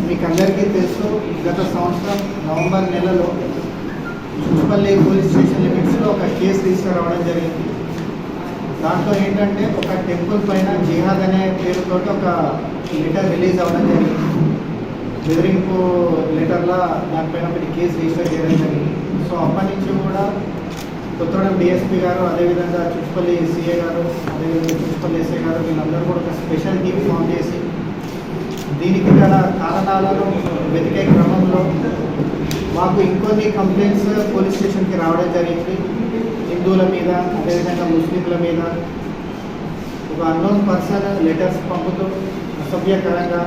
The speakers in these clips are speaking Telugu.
మీకు అందరికీ తెలుసు, గత సంవత్సరం నవంబర్ నెలలో చుట్టుపల్లి పోలీస్ స్టేషన్ లిమిట్స్లో ఒక కేసు రిజిస్టర్ అవ్వడం జరిగింది. దాంట్లో ఏంటంటే ఒక టెంపుల్ పైన జిహాద్ అనే పేరుతో ఒక లెటర్ రిలీజ్ అవ్వడం జరిగింది. బెదిరింపు లెటర్లా దానిపైన ఒకటి కేసు రిజిస్టర్ చేయడం జరిగింది. సో అప్పటి నుంచి కూడా కొత్తగూడెం డిఎస్పీ గారు, అదేవిధంగా చుట్టుపల్లి సిఏ గారు, అదేవిధంగా చుట్టుపల్లి ఎస్ఐ గారు, వీళ్ళందరూ కూడా ఒక స్పెషల్ టీమ్ ఫామ్ చేసి దీనికి గల కారణాలను వెతికే క్రమంలో మాకు ఇంకొన్ని కంప్లైంట్స్ పోలీస్ స్టేషన్కి రావడం జరిగింది. హిందువుల మీద, అదేవిధంగా ముస్లింల మీద ఒక అన్నోన్ పర్సన్ లెటర్స్ పంపుతూ అసభ్యకరంగా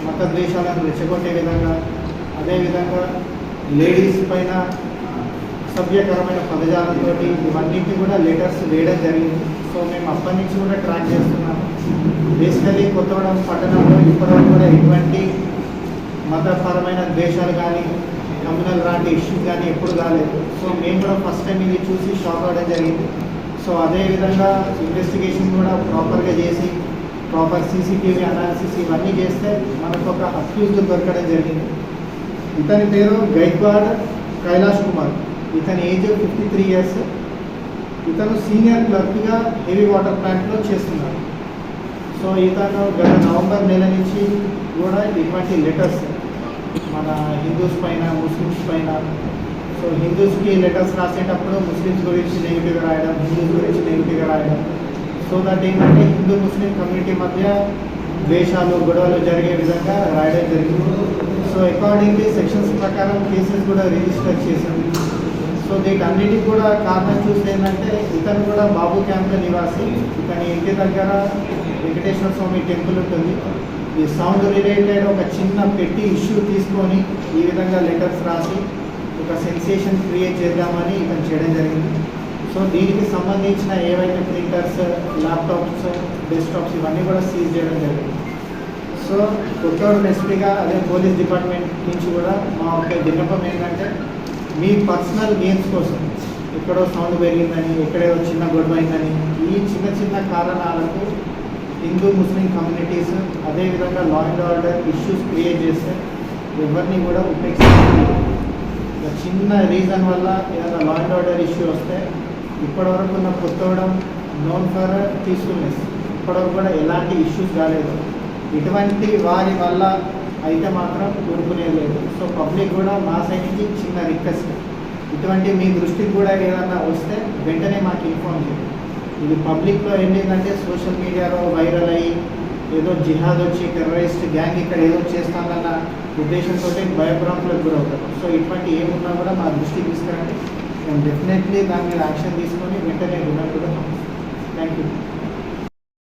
మత ద్వేషాలను రెచ్చగొట్టే విధంగా, అదేవిధంగా లేడీస్ పైన అసభ్యకరమైన పదజాలంతో ఇవన్నింటినీ కూడా లెటర్స్ వేయడం జరిగింది. సో మేము అప్పటి నుంచి కూడా ట్రాక్ చేస్తున్నాము. బేసికలీ కొత్తగూడెం పట్టణంలో ఇప్పటివరకు కూడా ఎటువంటి మతపరమైన ద్వేషాలు కానీ, కమ్యూనల్ లాంటి ఇష్యూస్ కానీ ఎప్పుడు కాలేదు. సో మేము కూడా ఫస్ట్ టైం ఇది చూసి షాక్ అవ్వడం జరిగింది. సో అదేవిధంగా ఇన్వెస్టిగేషన్ కూడా ప్రాపర్గా చేసి ప్రాపర్ సీసీటీవీ అనాలిసిస్ ఇవన్నీ చేస్తే మనకు ఒక అక్యూజ్డ్ దొరకడం జరిగింది. ఇతని పేరు గైక్వాడ్ కైలాష్ కుమార్. ఇతని ఏజ్ 53 years. ఇతను సీనియర్ క్లర్క్గా హెవీ వాటర్ ప్లాంట్లో చేస్తున్నారు. సో ఇతను గత నవంబర్ నెల నుంచి కూడా ఇటువంటి లెటర్స్ మన హిందూస్ పైన, ముస్లిమ్స్ పైన, సో హిందూస్కి లెటర్స్ రాసేటప్పుడు ముస్లిమ్స్ గురించి నెగిటివ్గా రాయడం, హిందూస్ గురించి నెగిటివ్గా రాయడం, సో దట్ ఏంటంటే హిందూ ముస్లిం కమ్యూనిటీ మధ్య ద్వేషాలు, గొడవలు జరిగే విధంగా రాయడం జరిగింది. సో అకార్డింగ్లీ సెక్షన్స్ ప్రకారం కేసెస్ కూడా రిజిస్టర్ చేసింది. సో వీటన్నిటికి కూడా కారణం చూస్తే ఏంటంటే ఇతను కూడా బాబు క్యాంప్ నివాసి. ఇతని ఇంటి దగ్గర వెంకటేశ్వర స్వామి టెంపుల్ ఉంటుంది. ఈ సౌండ్ రిలేటెడ్ ఒక చిన్న పెట్టి ఇష్యూ తీసుకొని ఈ విధంగా లెటర్స్ రాసి ఒక సెన్సేషన్ క్రియేట్ చేద్దామని ఇతను చేయడం జరిగింది. సో దీనికి సంబంధించిన ఏవైతే ప్రింటర్స్, ల్యాప్టాప్స్, డెస్క్టాప్స్ ఇవన్నీ కూడా సీజ్ చేయడం జరిగింది. సో కొత్తగూడెం ఎస్పీగా, అదే పోలీస్ డిపార్ట్మెంట్ నుంచి కూడా మా ఒక విన్నపం ఏంటంటే, మీ పర్సనల్ గేమ్స్ కోసం ఎక్కడో సౌండ్ పెరిగిందని, ఎక్కడో చిన్న గొడవ అయిందని, ఈ చిన్న చిన్న కారణాలకు హిందూ ముస్లిం కమ్యూనిటీస్, అదేవిధంగా law and order issues create చేస్తే ఎవరిని కూడా ఉపేక్షించాలి. చిన్న రీజన్ వల్ల ఏదైనా లా అండ్ ఆర్డర్ ఇష్యూ వస్తే ఇప్పటివరకు ఉన్న కొత్తగూడెం నోన్ ఫర్ పీస్ఫుల్నెస్, ఇప్పటివరకు కూడా ఎలాంటి ఇష్యూస్ కాలేదు. ఇటువంటి వారి వల్ల అయితే మాత్రం ఊరుకునేది లేదు. సో పబ్లిక్ కూడా మా సైడ్ నుంచి చిన్న రిక్వెస్ట్, ఇటువంటి మీ దృష్టికి కూడా ఏదన్నా వస్తే వెంటనే మాకు ఇన్ఫార్మ్ చేయండి. ఇది పబ్లిక్లో ఏంటంటే సోషల్ మీడియాలో వైరల్ అయ్యి ఏదో జిహాద్ వచ్చి టెర్రరిస్ట్ గ్యాంగ్ ఇక్కడ ఏదో చేస్తామన్న ఉద్దేశంతో భయభ్రాంతులకు గురవుతారు. సో ఇటువంటి ఏమున్నా కూడా మా దృష్టికి తీసుకురండి. మేము డెఫినెట్లీ దాని మీద యాక్షన్ తీసుకొని వెంటనే